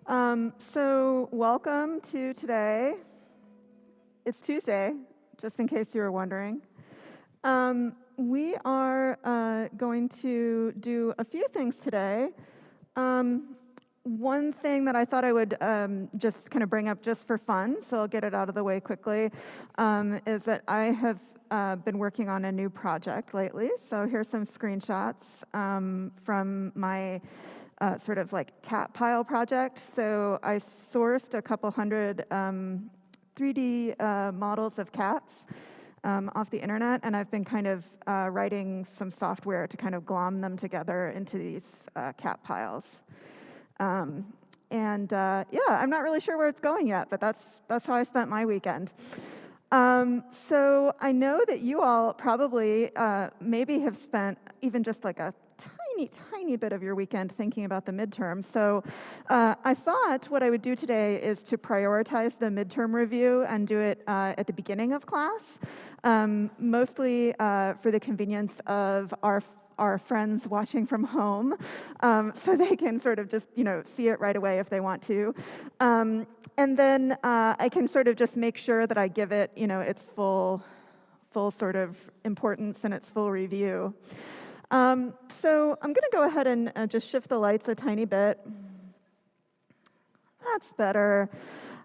So welcome to today. It's Tuesday, just in case you were wondering. We are going to do a few things today. One thing that I thought I would just kind of bring up just for fun, so I'll get it out of the way quickly, is that I have been working on a new project lately. So here's some screenshots from my sort of like cat pile project. So I sourced a couple hundred 3D models of cats off the internet, and I've been kind of writing some software to kind of glom them together into these cat piles. Yeah, I'm not really sure where it's going yet, but that's how I spent my weekend. So I know that you all probably maybe have spent even just like a tiny bit of your weekend thinking about the midterm. So I thought what I would do today is to prioritize the midterm review and do it at the beginning of class, mostly for the convenience of our friends watching from home, so they can sort of just, see it right away if they want to. And then I can sort of just make sure that I give it, its full sort of importance and its full review. So I'm going to go ahead and just shift the lights a tiny bit. That's better.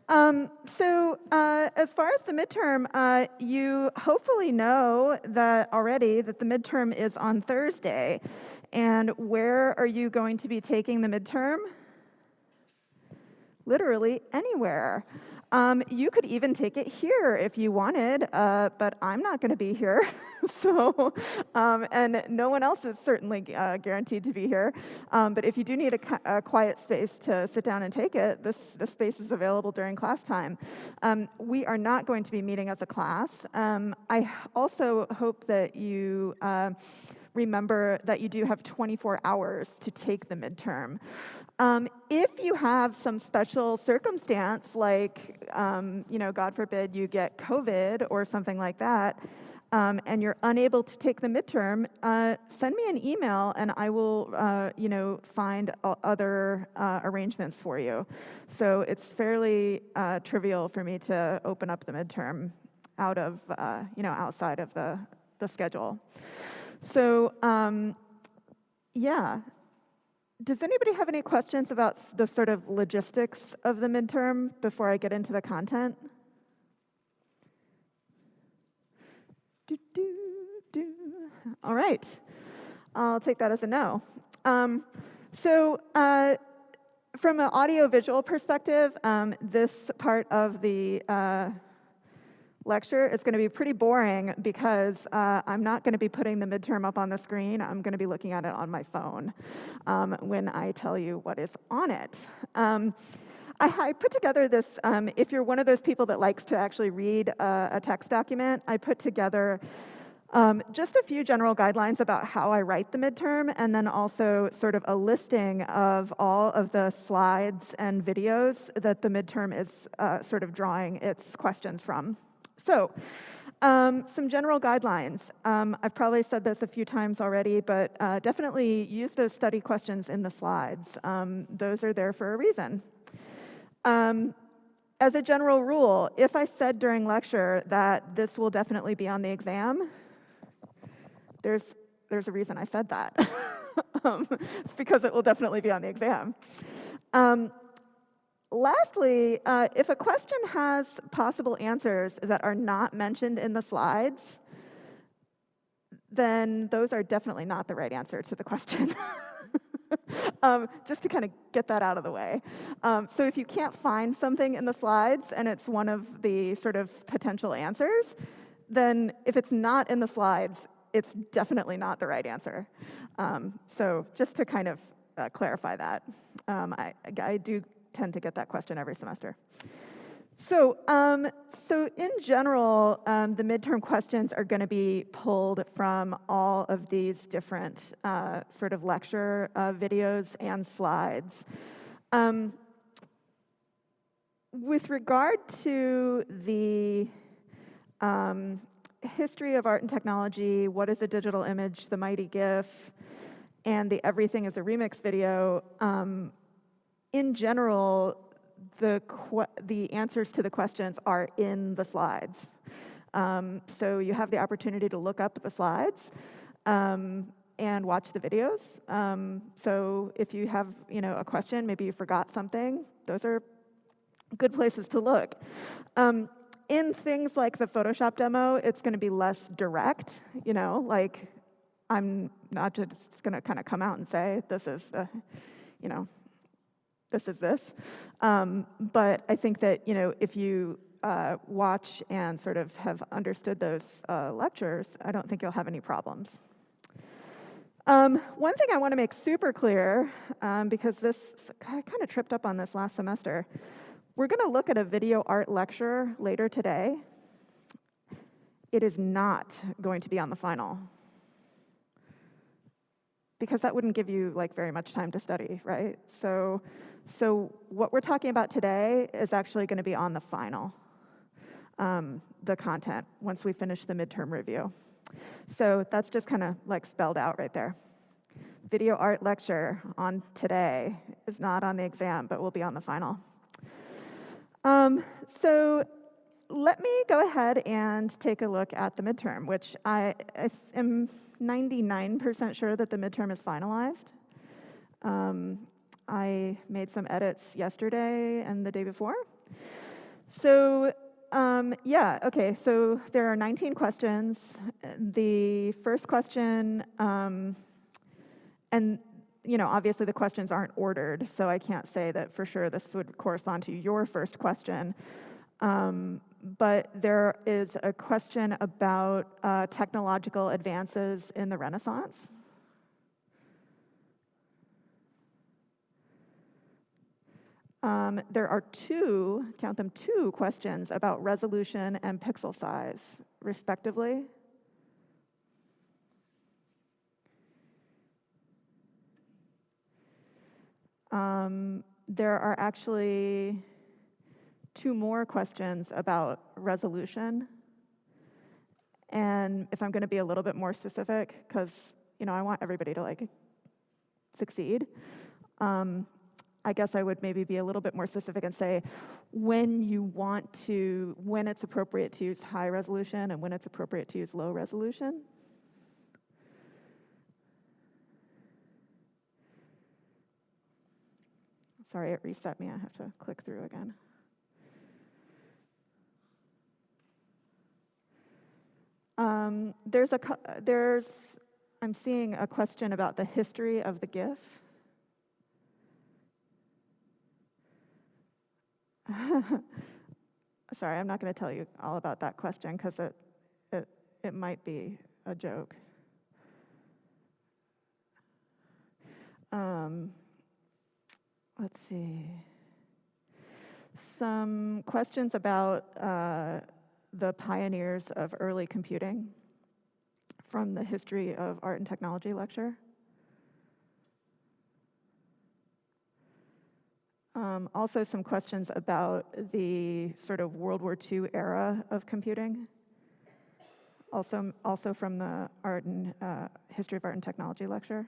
So as far as the midterm, you hopefully know that already that the midterm is on Thursday. And where are you going to be taking the midterm? Literally anywhere. You could even take it here if you wanted, but I'm not going to be here. So, and no one else is certainly guaranteed to be here. But if you do need a quiet space to sit down and take it, this space is available during class time. We are not going to be meeting as a class. I also hope that you remember that you do have 24 hours to take the midterm. If you have some special circumstance, like, God forbid you get COVID or something like that, and you're unable to take the midterm, send me an email and I will, find other arrangements for you. So it's fairly trivial for me to open up the midterm out of, outside of the schedule. So, yeah. Does anybody have any questions about the sort of logistics of the midterm before I get into the content? All right. I'll take that as a no. So from an audio-visual perspective, this part of the lecture is going to be pretty boring because I'm not going to be putting the midterm up on the screen. I'm going to be looking at it on my phone when I tell you what is on it. I put together this, if you're one of those people that likes to actually read a text document, I put together just a few general guidelines about how I write the midterm, and then also sort of a listing of all of the slides and videos that the midterm is sort of drawing its questions from. So, some general guidelines. I've probably said this a few times already, but definitely use those study questions in the slides. Those are there for a reason. As a general rule, if I said during lecture that this will definitely be on the exam, there's a reason I said that. It's because it will definitely be on the exam. Lastly, if a question has possible answers that are not mentioned in the slides, then those are definitely not the right answer to the question. Just to kind of get that out of the way. So if you can't find something in the slides and it's one of the sort of potential answers, then if it's not in the slides, it's definitely not the right answer. So just to kind of clarify that, I do tend to get that question every semester. So in general, the midterm questions are going to be pulled from all of these different sort of lecture videos and slides. With regard to the history of art and technology, what is a digital image, the mighty GIF, and the Everything is a Remix video, in general, the answers to the questions are in the slides. So you have the opportunity to look up the slides and watch the videos. So if you have, a question, maybe you forgot something, those are good places to look. In things like the Photoshop demo, it's going to be less direct, like I'm not just going to kind of come out and say, this is, this is this. But I think that, if you watch and sort of have understood those lectures, I don't think you'll have any problems. One thing I want to make super clear, because I kind of tripped up on this last semester, we're going to look at a video art lecture later today. It is not going to be on the final, because that wouldn't give you very much time to study, right? So what we're talking about today is actually going to be on the final, the content, once we finish the midterm review. So that's just kind of spelled out right there. Video art lecture on today is not on the exam, but will be on the final. So let me go ahead and take a look at the midterm, which I am 99% sure that the midterm is finalized. I made some edits yesterday and the day before. So okay, so there are 19 questions. The first question, and obviously the questions aren't ordered, so I can't say that for sure this would correspond to your first question. But there is a question about technological advances in the Renaissance. There are count them, two questions about resolution and pixel size, respectively. There are actually 2 more questions about resolution. And if I'm going to be a little bit more specific, because I want everybody to succeed, I guess I would maybe be a little bit more specific and say when it's appropriate to use high resolution and when it's appropriate to use low resolution. Sorry, it reset me. I have to click through again. I'm seeing a question about the history of the GIF. Sorry, I'm not going to tell you all about that question because it might be a joke. Let's see. Some questions about the pioneers of early computing from the History of Art and Technology lecture. Also some questions about the sort of World War II era of computing. Also from the History of Art and Technology lecture.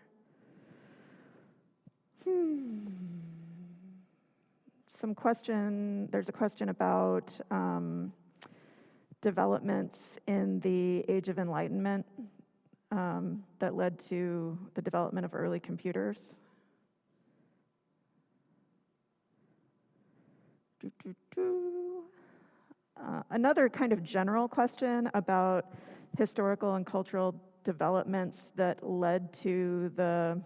There's a question about developments in the Age of Enlightenment that led to the development of early computers. Another kind of general question about historical and cultural developments that led to the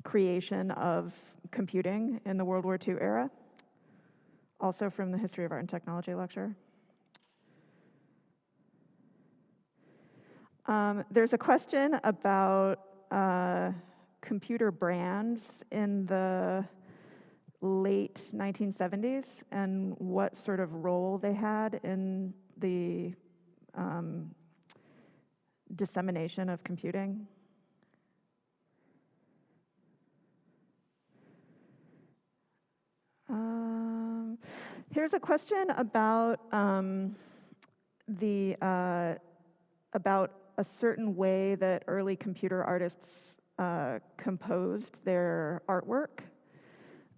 creation of computing in the World War II era, also from the History of Art and Technology lecture. There's a question about computer brands in the late 1970s and what sort of role they had in the dissemination of computing. Here's a question about about a certain way that early computer artists composed their artwork.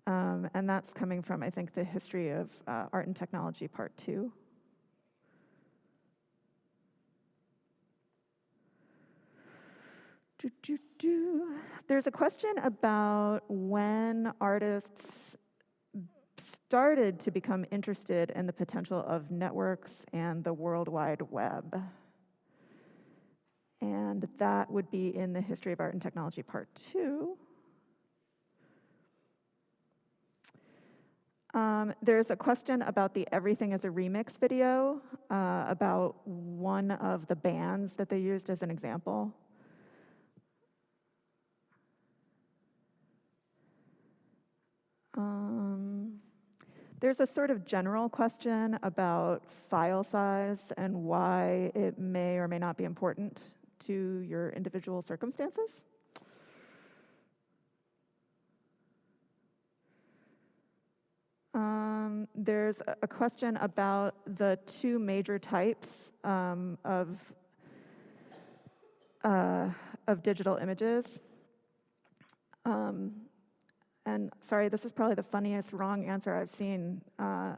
And that's coming from, I think, the history of art and technology, part 2. There's a question about when artists started to become interested in the potential of networks and the World Wide Web. And that would be in the history of art and technology, part 2. There's a question about the Everything is a Remix video, about one of the bands that they used as an example. There's a sort of general question about file size and why it may or may not be important to your individual circumstances. There's a question about the 2 major types of digital images. And sorry, this is probably the funniest wrong answer I've seen. I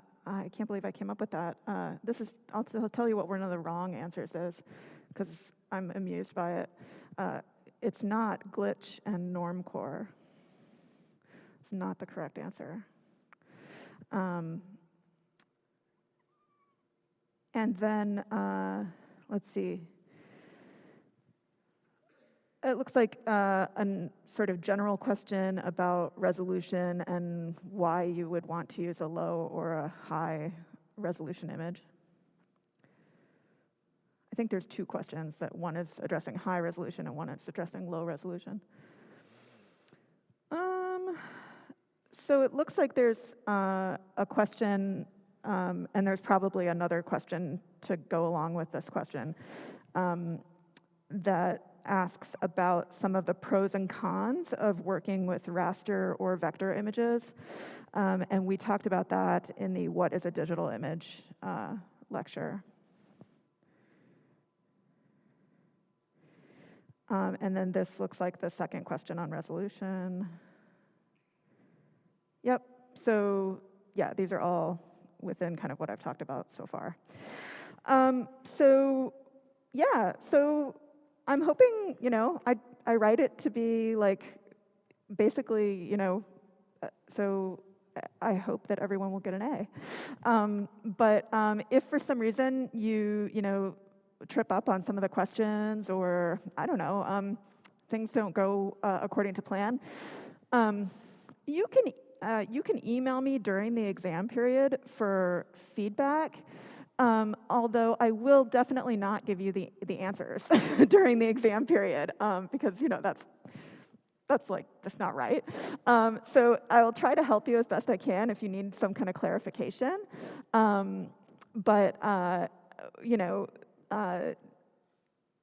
can't believe I came up with that. I'll tell you what one of the wrong answers is, because I'm amused by it. It's not glitch and normcore. It's not the correct answer. And then, let's see. It looks like a sort of general question about resolution and why you would want to use a low or a high resolution image. I think there's 2 questions, that one is addressing high resolution and one is addressing low resolution. So it looks like there's a question, and there's probably another question to go along with this question, that asks about some of the pros and cons of working with raster or vector images. And we talked about that in the What is a Digital Image lecture. And then this looks like the second question on resolution. Yep, so yeah, these are all within kind of what I've talked about so far. So I'm hoping, I write it to be like, basically, so I hope that everyone will get an A. But if for some reason you trip up on some of the questions, or I don't know, things don't go according to plan, you can email me during the exam period for feedback. Although I will definitely not give you the answers during the exam period, because that's like just not right. So I'll try to help you as best I can if you need some kind of clarification.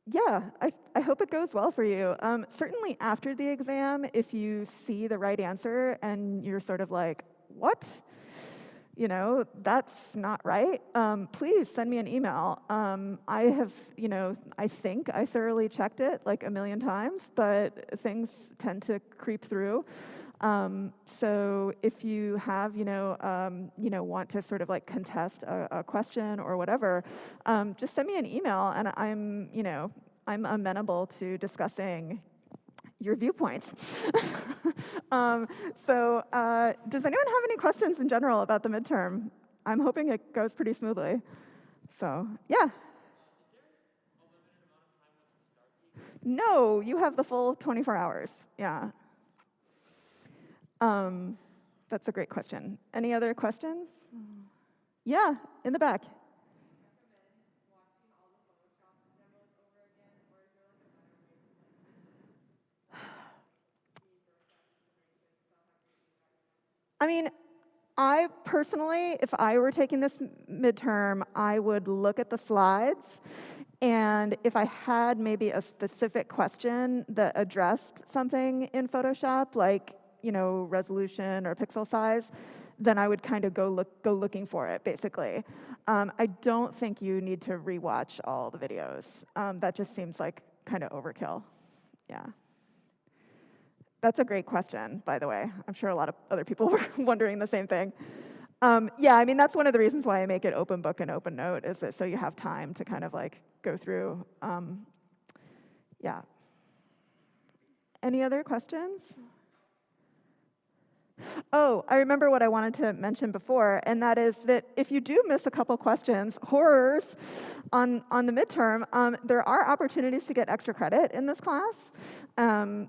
Yeah, I hope it goes well for you. Certainly after the exam, if you see the right answer and you're sort of like, what? That's not right. Please send me an email. I have, I think I thoroughly checked it like a million times, but things tend to creep through. So if you have, want to sort of like contest a question or whatever, just send me an email, and I'm amenable to discussing your viewpoints. Does anyone have any questions in general about the midterm? I'm hoping it goes pretty smoothly. So, yeah. No, you have the full 24 hours. Yeah. That's a great question. Any other questions? Yeah, in the back. I mean, I personally, if I were taking this midterm, I would look at the slides, and if I had maybe a specific question that addressed something in Photoshop, like, resolution or pixel size, then I would kind of go looking for it, basically. I don't think you need to rewatch all the videos. That just seems like kind of overkill. Yeah. That's a great question, by the way. I'm sure a lot of other people were wondering the same thing. Yeah, I mean, that's one of the reasons why I make it open book and open note, is that so you have time to kind of like go through. Yeah. Any other questions? Oh, I remember what I wanted to mention before, and that is that if you do miss a couple questions, horrors, on the midterm, there are opportunities to get extra credit in this class.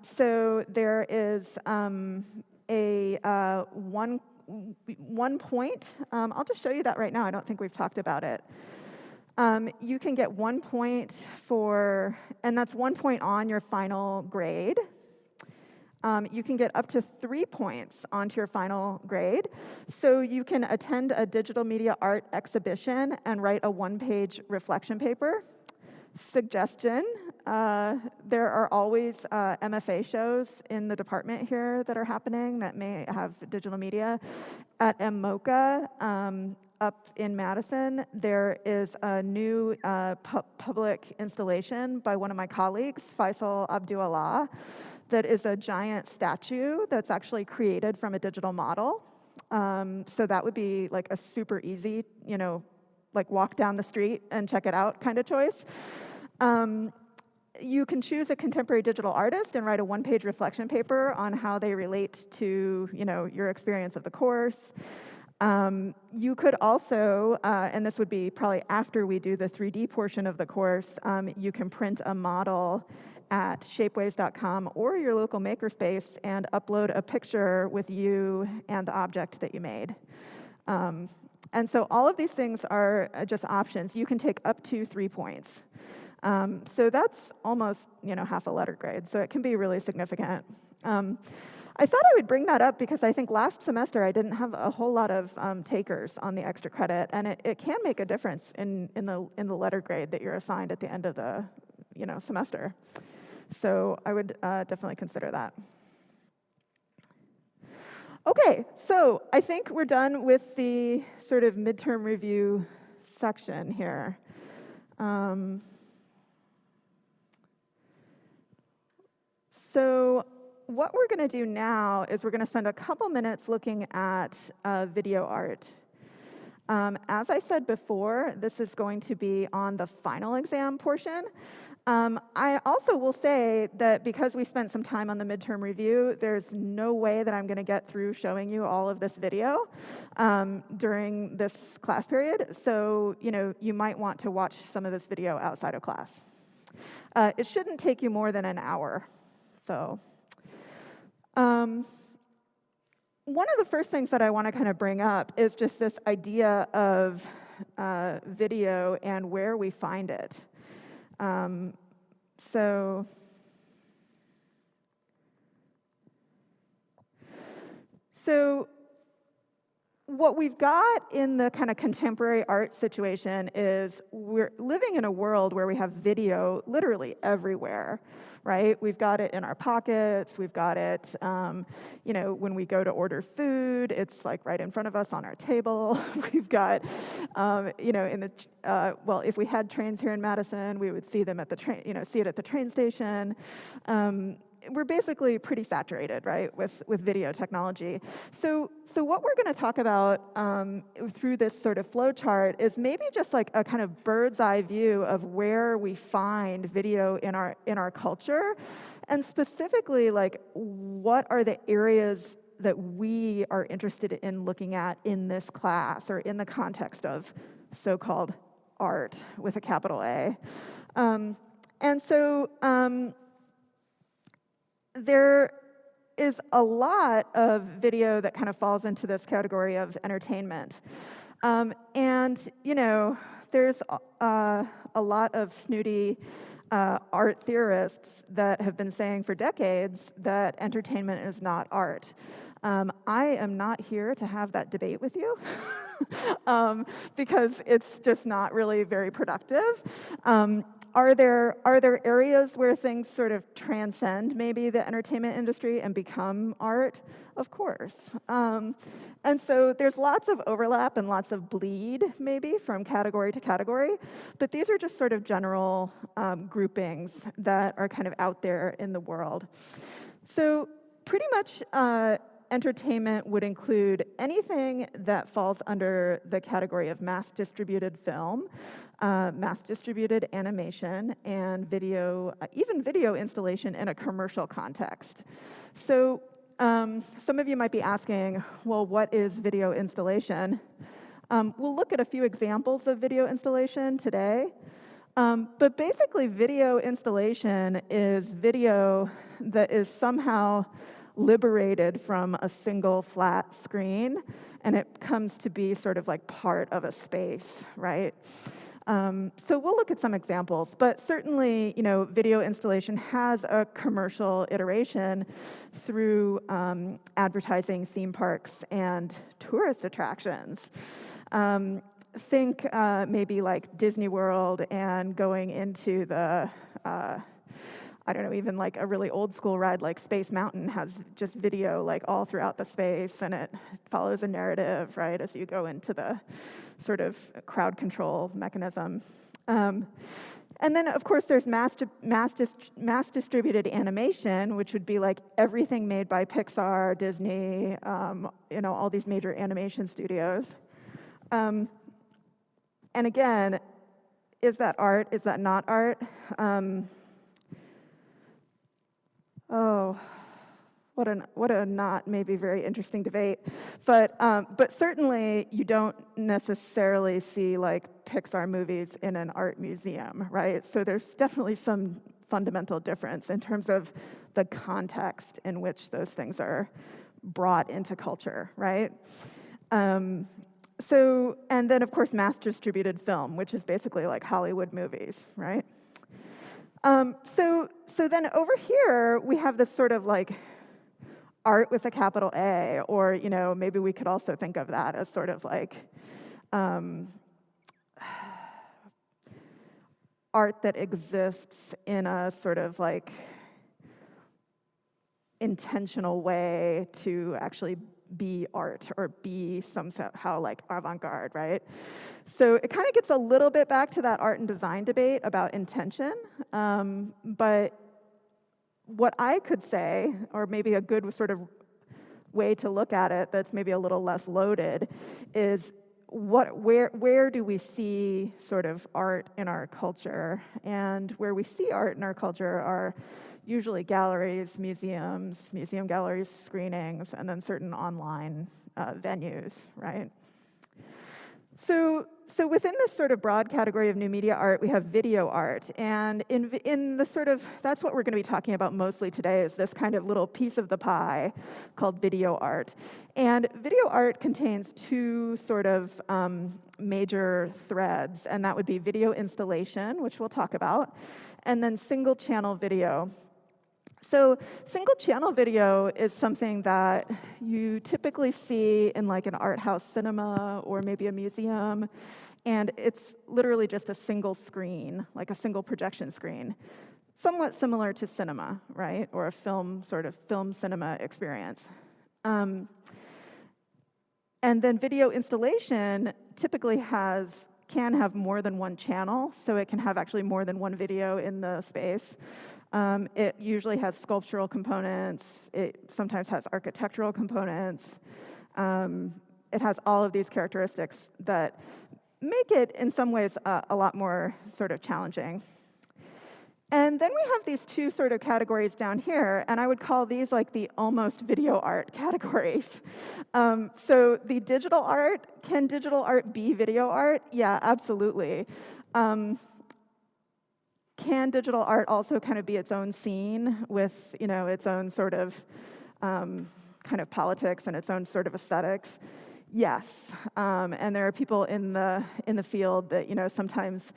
So there is a one point. I'll just show you that right now. I don't think we've talked about it. You can get 1 point for, and that's 1 point on your final grade. You can get up to 3 points onto your final grade. So you can attend a digital media art exhibition and write a 1-page reflection paper. Suggestion, there are always MFA shows in the department here that are happening that may have digital media. At MMOCA, up in Madison, there is a new public installation by one of my colleagues, Faisal Abdullah, that is a giant statue that's actually created from a digital model. So that would be like a super easy, like walk down the street and check it out kind of choice. You can choose a contemporary digital artist and write a 1-page reflection paper on how they relate to, your experience of the course. You could also, and this would be probably after we do the 3D portion of the course, you can print a model at shapeways.com or your local makerspace and upload a picture with you and the object that you made. And so all of these things are just options. You can take up to 3 points. So that's almost, half a letter grade. So it can be really significant. I thought I would bring that up because I think last semester I didn't have a whole lot of takers on the extra credit, and it can make a difference in the letter grade that you're assigned at the end of the semester. So I would definitely consider that. Okay, so I think we're done with the sort of midterm review section here. So what we're going to do now is we're going to spend a couple minutes looking at video art. As I said before, this is going to be on the final exam portion. I also will say that because we spent some time on the midterm review, there's no way that I'm going to get through showing you all of this video during this class period. So, you might want to watch some of this video outside of class. It shouldn't take you more than an hour. So, one of the first things that I want to kind of bring up is just this idea of video and where we find it. So what we've got in the kind of contemporary art situation is we're living in a world where we have video literally everywhere, right? We've got it in our pockets. We've got it, when we go to order food, it's like right in front of us on our table. We've got, if we had trains here in Madison, we would see them at the train, see it at the train station. We're basically pretty saturated, right, with video technology. So what we're going to talk about through this sort of flow chart is maybe just like a kind of bird's eye view of where we find video in our culture, and specifically like what are the areas that we are interested in looking at in this class or in the context of so-called art with a capital A. There is a lot of video that kind of falls into this category of entertainment. There's a lot of snooty art theorists that have been saying for decades that entertainment is not art. I am not here to have that debate with you because it's just not really very productive. Are there areas where things sort of transcend maybe the entertainment industry and become art? Of course. And so there's lots of overlap and lots of bleed maybe from category to category, but these are just sort of general groupings that are kind of out there in the world. So pretty much entertainment would include anything that falls under the category of mass-distributed film, mass-distributed animation, and video, even video installation in a commercial context. So some of you might be asking, well, what is video installation? We'll look at a few examples of video installation today. But basically, video installation is video that is somehow liberated from a single flat screen, and it comes to be sort of like part of a space, right? So we'll look at some examples, but certainly, video installation has a commercial iteration through advertising theme parks and tourist attractions. Think maybe like Disney World and going into the, I don't know, even like a really old school ride like Space Mountain has just video like all throughout the space, and it follows a narrative, right, as you go into the sort of crowd control mechanism. And then, of course, there's mass distributed animation, which would be like everything made by Pixar, Disney, all these major animation studios. And again, is that art? Is that not art? What a not maybe very interesting debate. But certainly you don't necessarily see like Pixar movies in an art museum, right? So there's definitely some fundamental difference in terms of the context in which those things are brought into culture, right? So, and then of course mass distributed film, which is basically like Hollywood movies, right? So then over here we have this sort of like art with a capital A, or maybe we could also think of that as sort of like art that exists in a sort of like intentional way to actually be art or be somehow like avant-garde, right? So it kind of gets a little bit back to that art and design debate about intention, but what I could say, or maybe a good sort of way to look at it that's maybe a little less loaded, is where do we see sort of art in our culture? And where we see art in our culture are usually galleries, museums, museum galleries, screenings, and then certain online venues, right? So within this sort of broad category of new media art, we have video art. And in the sort of, that's what we're going to be talking about mostly today, is this kind of little piece of the pie called video art. And video art contains two sort of major threads, and that would be video installation, which we'll talk about, and then single channel video. So single channel video is something that you typically see in like an art house cinema or maybe a museum, and it's literally just a single screen, like a single projection screen, somewhat similar to cinema, right, or a film cinema experience. And then video installation typically can have more than one channel, so it can have actually more than one video in the space. It usually has sculptural components. It sometimes has architectural components. It has all of these characteristics that make it, in some ways, a lot more sort of challenging. And then we have these two sort of categories down here, and I would call these like the almost video art categories. So the digital art, can digital art be video art? Yeah, absolutely. Can digital art also kind of be its own scene with, its own sort of kind of politics and its own sort of aesthetics? Yes, and there are people in the field that, sometimes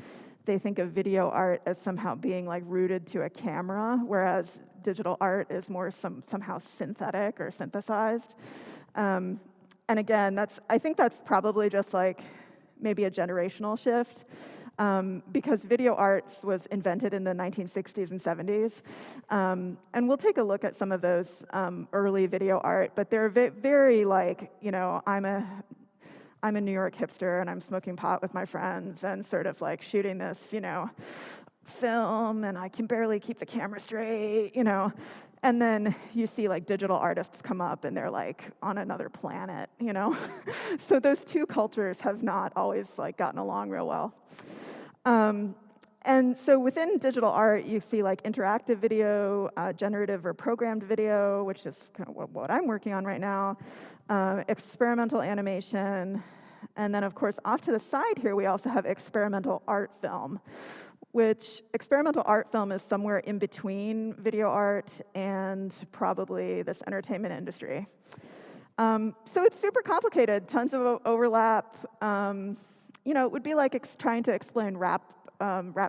they think of video art as somehow being like rooted to a camera, whereas digital art is more somehow synthetic or synthesized. And again, I think that's probably just like maybe a generational shift. Because video arts was invented in the 1960s and 70s. And we'll take a look at some of those early video art, but they're very like, I'm a New York hipster and I'm smoking pot with my friends and sort of like shooting this, film, and I can barely keep the camera straight, And then you see like digital artists come up and they're like on another planet, you know? So those two cultures have not always like gotten along real well. And so within digital art, you see like interactive video, generative or programmed video, which is kind of what I'm working on right now, experimental animation, and then of course off to the side here, we also have experimental art film, which experimental art film is somewhere in between video art and probably this entertainment industry. So it's super complicated, tons of overlap. You know, it would be like trying to explain rap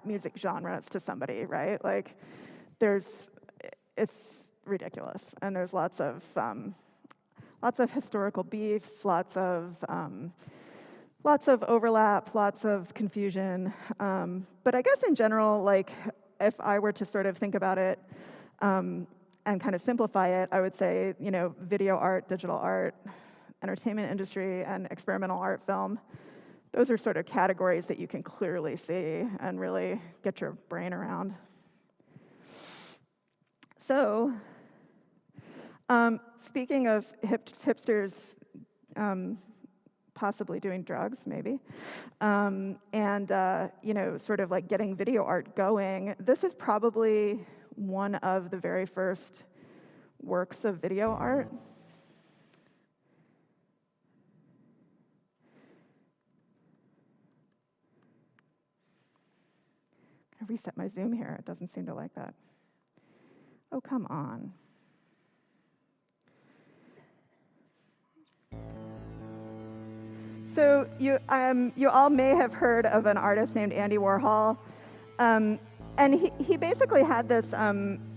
music genres to somebody, right? Like, it's ridiculous, and there's lots of historical beefs, lots of overlap, lots of confusion. But I guess in general, like, if I were to sort of think about it and kind of simplify it, I would say, you know, video art, digital art, entertainment industry, and experimental art film. Those are sort of categories that you can clearly see and really get your brain around. So, speaking of hipsters possibly doing drugs, maybe, and you know, sort of like getting video art going, this is probably one of the very first works of video art. I'm gonna reset my Zoom here. It doesn't seem to like that. Oh, come on. So you all may have heard of an artist named Andy Warhol, and he basically had this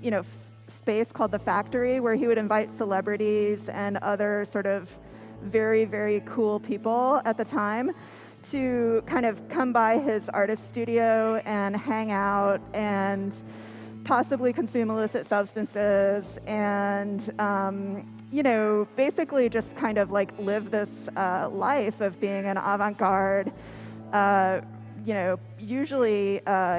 you know, space called the Factory, where he would invite celebrities and other sort of very, very cool people at the time to kind of come by his artist studio and hang out and possibly consume illicit substances and, you know, basically just kind of like live this life of being an avant-garde, you know, usually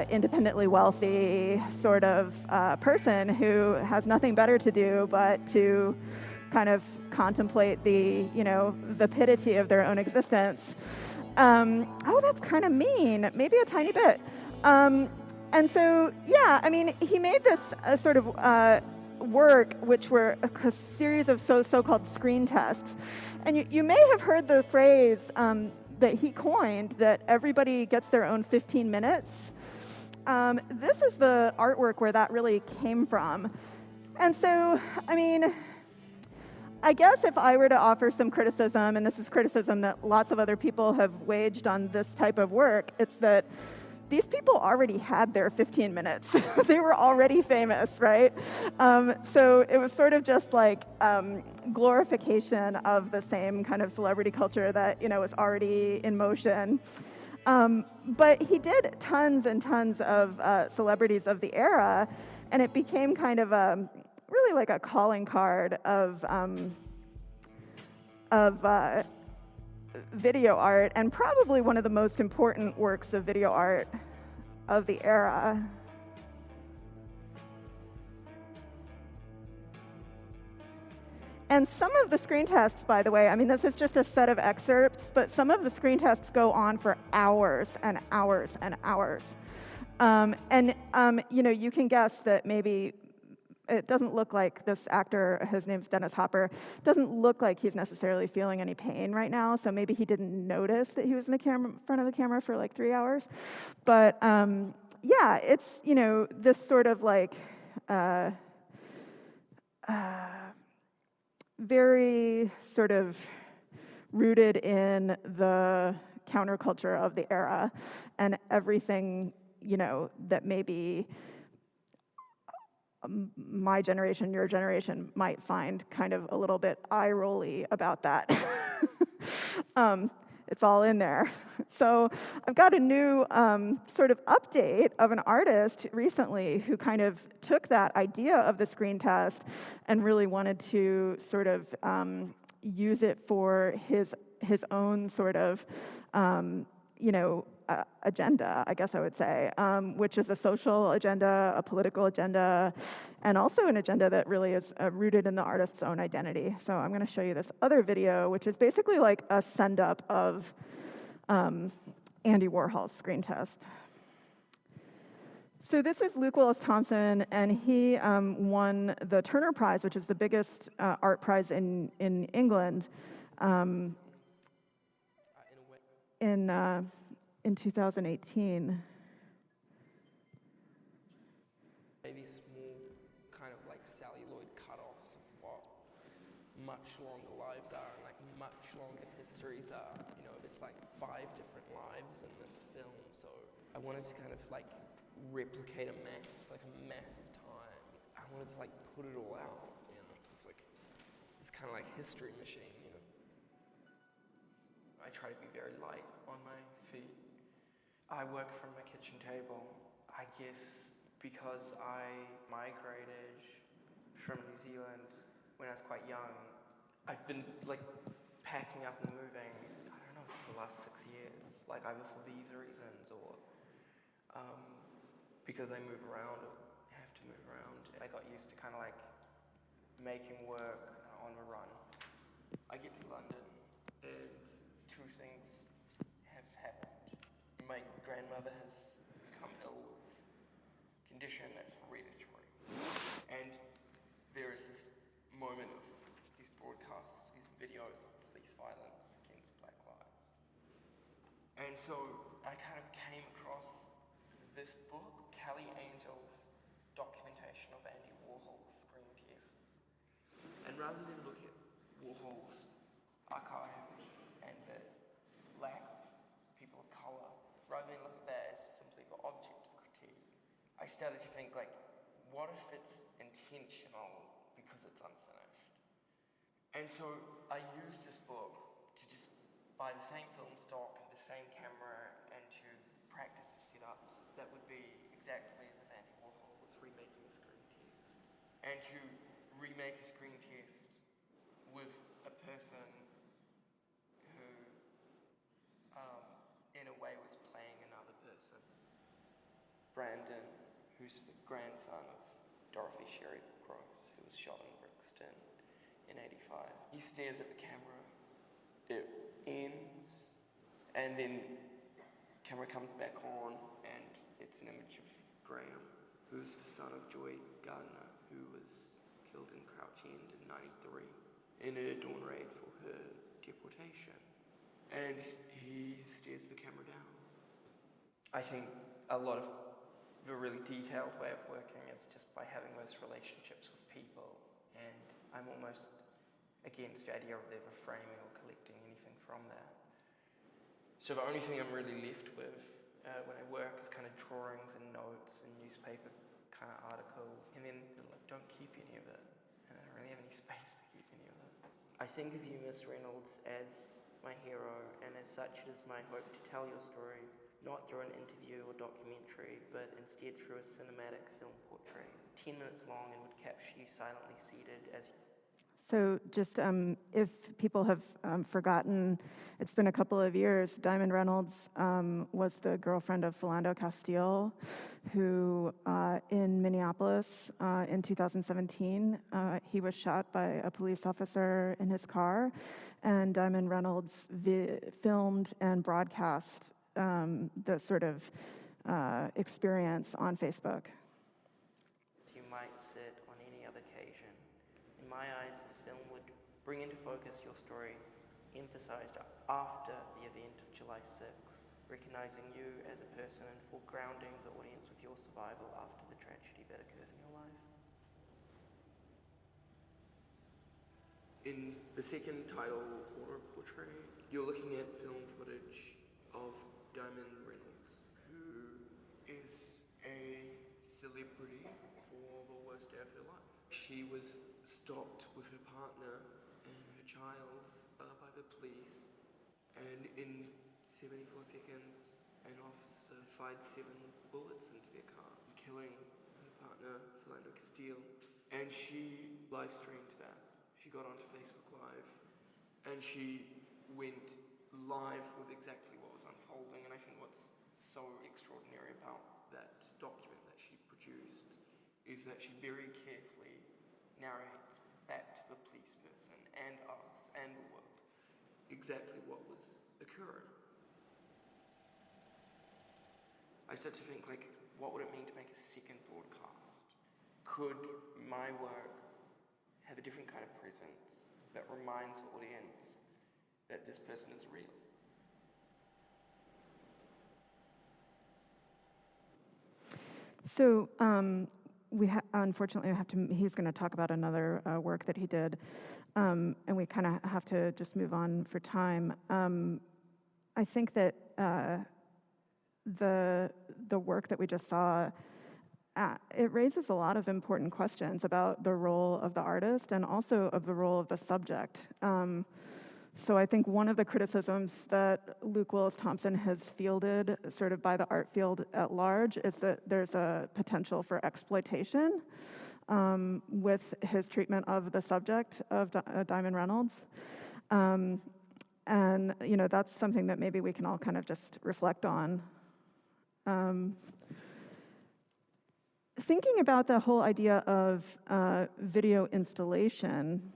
independently wealthy sort of person who has nothing better to do but to kind of contemplate the, you know, vapidity of their own existence. Oh, that's kind of mean, maybe a tiny bit. And so, yeah, I mean, he made this sort of work, which were a series of so-called screen tests. And you may have heard the phrase that he coined, that everybody gets their own 15 minutes. This is the artwork where that really came from. And so, I mean, I guess if I were to offer some criticism, and this is criticism that lots of other people have waged on this type of work, it's that these people already had their 15 minutes. They were already famous, right? So it was sort of just like glorification of the same kind of celebrity culture that, you know, was already in motion. But he did tons and tons of celebrities of the era, and it became kind of really like a calling card of video art, and probably one of the most important works of video art of the era. And some of the screen tests, by the way, I mean, this is just a set of excerpts, but some of the screen tests go on for hours and hours and hours. You know, you can guess that maybe it doesn't look like this actor, his name's Dennis Hopper, doesn't look like he's necessarily feeling any pain right now, so maybe he didn't notice that he was in the front of the camera for like 3 hours. But yeah, it's, you know, this sort of like very sort of rooted in the counterculture of the era and everything, you know, that maybe my generation, your generation might find kind of a little bit eye-rolly about that. It's all in there. So I've got a new sort of update of an artist recently who kind of took that idea of the screen test and really wanted to sort of use it for his own sort of agenda, I guess I would say, which is a social agenda, a political agenda, and also an agenda that really is rooted in the artist's own identity. So I'm going to show you this other video, which is basically like a send-up of Andy Warhol's screen test. So this is Luke Willis Thompson, and he won the Turner Prize, which is the biggest art prize in England, in 2018. Maybe small kind of like celluloid cut-offs of what much longer lives are and like much longer histories are. It's like 5 different lives in this film, so I wanted to kind of like replicate a mass of time. I wanted to like put it all out, it's kind of like history machine, I try to be very light on my feet. I work from my kitchen table, I guess because I migrated from New Zealand when I was quite young. I've been like packing up and moving, I don't know, for the last 6 years, like either for visa reasons or because I move around or have to move around. I got used to kind of like making work on the run. I get to London and 2 things have happened. My grandmother has become ill with a condition that's hereditary. And there is this moment of these broadcasts, these videos of police violence against Black lives. And so I kind of came across this book, Kelly Angel's documentation of Andy Warhol's screen tests. And rather than look at Warhol's archive and the lack of people of color, rather than look at that as simply the object of critique, I started to think like, what if it's intentional because it's unfinished? And so I used this book to just buy the same film stock and the same camera and to practice the setups that would be exactly as if Andy Warhol was remaking a screen test. And to remake a screen test with a person who, in a way, was playing another person. Brandon, who's the grandson of Dorothy Sherry Gross, who was shot in Brixton in '85. He stares at the camera, it ends, and then camera comes back on, and it's an image of Graham, who's the son of Joy Gardner, who was killed in Crouch End in '93 in a dawn raid for her deportation. And he stares the camera down. I think a lot of the really detailed way of working is just by having those relationships with people, and I'm almost against the idea of ever framing or collecting anything from that. So the only thing I'm really left with when I work is kind of drawings and notes and newspaper kind of articles, and then don't keep any of it, and I don't really have any space to keep any of it. I think of you, Miss Reynolds, as my hero, and as such it is my hope to tell your story, not through an interview or documentary, but instead through a cinematic film portrait, 10 minutes long, and would capture you silently seated as So just if people have forgotten, it's been a couple of years. Diamond Reynolds was the girlfriend of Philando Castile, who in Minneapolis in 2017, he was shot by a police officer in his car, and Diamond Reynolds filmed and broadcast the sort of experience on Facebook. You might sit on any other occasion. In my eyes, this film would bring into focus your story, emphasized after the event of July 6th, recognizing you as a person and foregrounding the audience with your survival after the tragedy that occurred in your life. In the second title, Auto Portrait, you're looking at film footage of Diamond Reynolds, who is a celebrity for the worst day of her life. She was stopped with her partner and her child by the police, and in 74 seconds, an officer fired 7 bullets into their car, killing her partner, Philando Castile, and she live streamed that. She got onto Facebook Live, and she went live with exactly what was unfolding. unfolding, and I think what's so extraordinary about that document that she produced is that she very carefully narrates back to the police person and us and the world exactly what was occurring. I start to think, like, what would it mean to make a second broadcast? Could my work have a different kind of presence that reminds the audience that this person is real? So unfortunately, he's going to talk about another work that he did, and we kind of have to just move on for time. I think that the work that we just saw, it raises a lot of important questions about the role of the artist and also of the role of the subject. So I think one of the criticisms that Luke Willis Thompson has fielded sort of by the art field at large is that there's a potential for exploitation with his treatment of the subject of Diamond Reynolds. And, you know, that's something that maybe we can all kind of just reflect on. Thinking about the whole idea of video installation,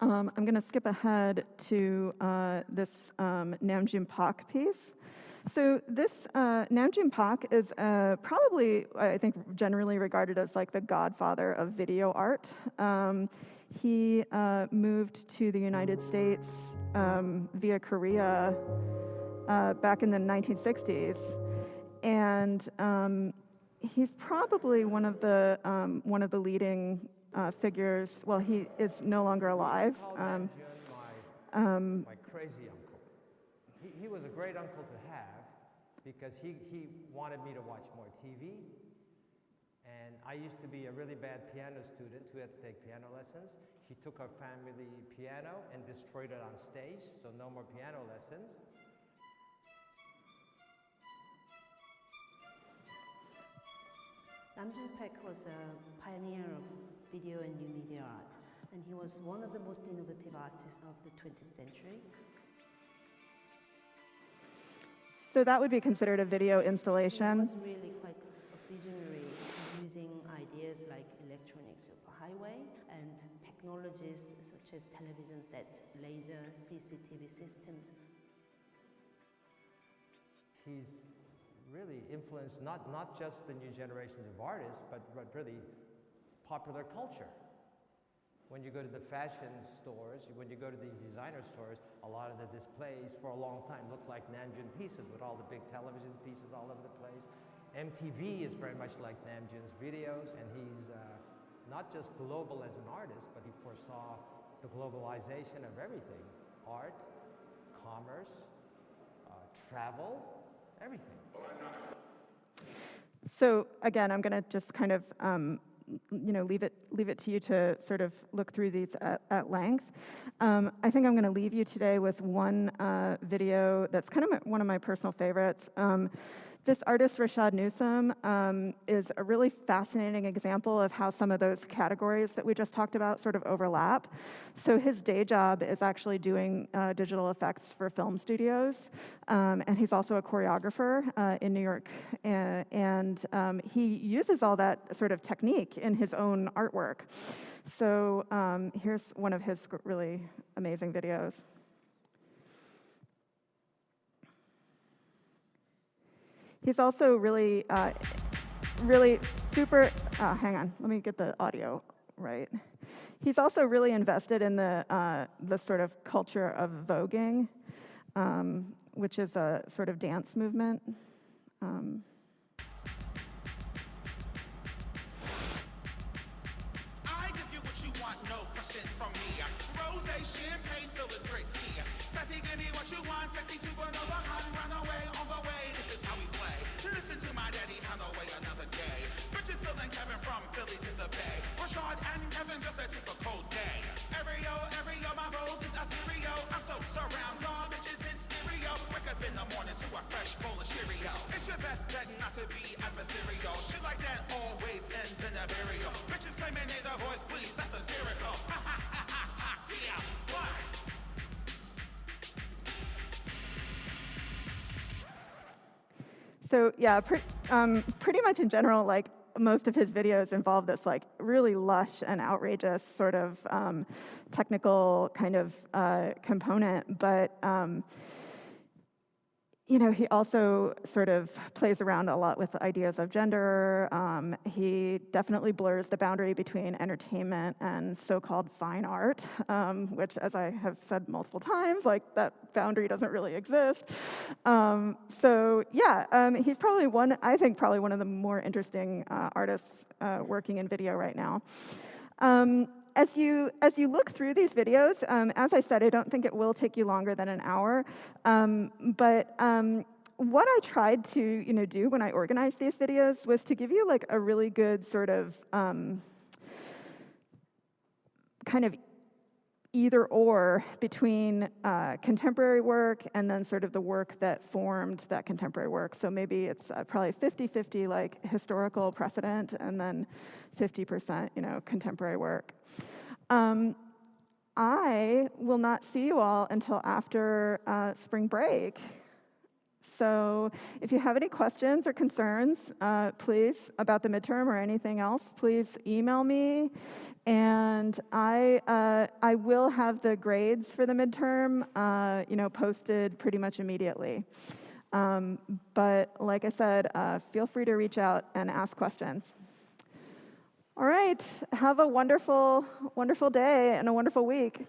I'm going to skip ahead to this Namjoon Pak piece. So this Namjoon Pak is probably, I think, generally regarded as like the godfather of video art. He moved to the United States via Korea back in the 1960s, and he's probably one of the leading figures. Well, he is no longer alive. My crazy uncle. He was a great uncle to have because he wanted me to watch more TV. And I used to be a really bad piano student who had to take piano lessons. He took our family piano and destroyed it on stage, so no more piano lessons. Namjoon Pak was a pioneer of video and new media art, and he was one of the most innovative artists of the 20th century. So that would be considered a video He installation. was really quite a visionary, using ideas like electronic superhighway and technologies such as television sets, laser, CCTV systems. He's really influenced not just the new generations of artists, but really popular culture. When you go to the fashion stores, when you go to these designer stores, a lot of the displays for a long time look like Namjoon pieces with all the big television pieces all over the place. MTV is very much like Namjoon's videos, and he's not just global as an artist, but he foresaw the globalization of everything: art, commerce, travel, everything. So again, I'm going to just kind of leave it to you to sort of look through these at length. I think I'm going to leave you today with one video that's kind of one of my personal favorites. This artist, Rashad Newsom, is a really fascinating example of how some of those categories that we just talked about sort of overlap. So his day job is actually doing digital effects for film studios, and he's also a choreographer in New York, and he uses all that sort of technique in his own artwork. So here's one of his really amazing videos. He's also really super, hang on, let me get the audio right. He's also really invested in the sort of culture of voguing, which is a sort of dance movement. I give you what you want, no questions from me. Rosé, champagne, fill with great tea. Sassy, give me what you want, sexy supernova, run away, on the way. This is how we play. Listen to my daddy, on the way another day. Richard, Phil, and Kevin from Philly to the Bay. Rashad and Kevin, just a typical day. Every yo, my vogue is ethereal. I'm so surround, raw bitches in stereo. Wake up in the morning to a fresh bowl of Cheerio. It's your best bet not to be adversarial. Shit like that always ends in a burial. Bitches claiming they the voice, please, that's hysterical. Ha ha ha ha ha, yeah, what? So yeah, pretty much in general, like most of his videos involve this like really lush and outrageous sort of technical kind of component, but you know, he also sort of plays around a lot with the ideas of gender. He definitely blurs the boundary between entertainment and so-called fine art, which, as I have said multiple times, like that boundary doesn't really exist. So yeah, he's probably I think probably one of the more interesting artists working in video right now. As you look through these videos, as I said, I don't think it will take you longer than an hour. But what I tried to do when I organized these videos was to give you like a really good sort of kind of either or between contemporary work and then sort of the work that formed that contemporary work. So maybe it's probably 50-50 like historical precedent and then 50% contemporary work. I will not see you all until after spring break. So if you have any questions or concerns, please, about the midterm or anything else, please email me. And I will have the grades for the midterm, posted pretty much immediately. But like I said, feel free to reach out and ask questions. All right, have a wonderful, wonderful day and a wonderful week.